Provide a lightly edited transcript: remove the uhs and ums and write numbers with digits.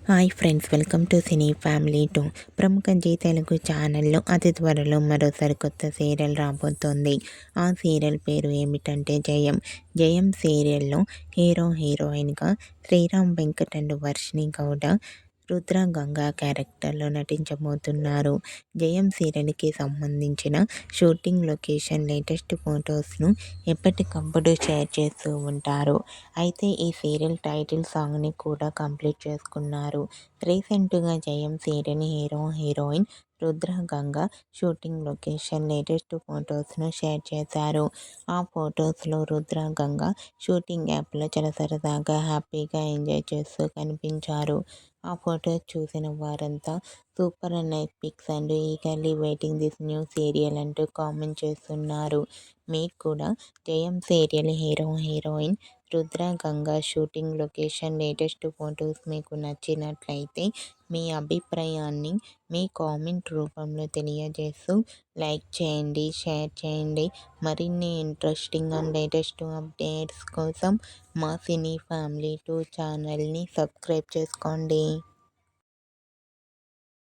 Hi friends, welcome to cine family 2. ప్రముఖ G Telugu ఛానల్లో అతి త్వరలో మరో సరికొత్త సీరియల్ రాబోతోంది. ఆ సీరియల్ పేరు ఏమిటంటే జయం. జయం సీరియల్లో హీరోయిన్గా శ్రీరామ్ వెంకట్ అండ్ వర్షిణి గౌడ, రుద్ర గంగా క్యారెక్టర్లో నటించబోతున్నారు. జయం సీరియల్కి సంబంధించిన షూటింగ్ లొకేషన్ లేటెస్ట్ ఫొటోస్ను ఎప్పటికప్పుడు షేర్ చేస్తూ ఉంటారు. అయితే ఈ సీరియల్ టైటిల్ సాంగ్ని కూడా కంప్లీట్ చేసుకున్నారు. రీసెంట్గా Jayam serial heroine Rudra Ganga shooting location latest ఫొటోస్ను షేర్ చేశారు. ఆ ఫొటోస్లో రుద్ర గంగ షూటింగ్ యాప్లో చాలా సరదాగా హ్యాపీగా ఎంజాయ్ చేస్తూ కనిపించారు. ఆ ఫొటోస్ చూసిన వారంతా super and nice pics and eagerly waiting this new serial అంటూ కామెంట్ చేస్తున్నారు. మీకు కూడా Jayam serial heroine Rudra Ganga shooting location latest photos మీకు నచ్చినట్లయితే మీ అభిప్రాయాన్ని మీ కామెంట్ రూపంలో తెలియజేస్తూ లైక్ చేయండి, షేర్ చేయండి. మరిన్ని ఇంట్రెస్టింగ్ అండ్ లేటెస్ట్ అప్డేట్స్ కోసం మా సినీ ఫ్యామిలీ 2 ఛానల్ని సబ్స్క్రైబ్ చేసుకోండి.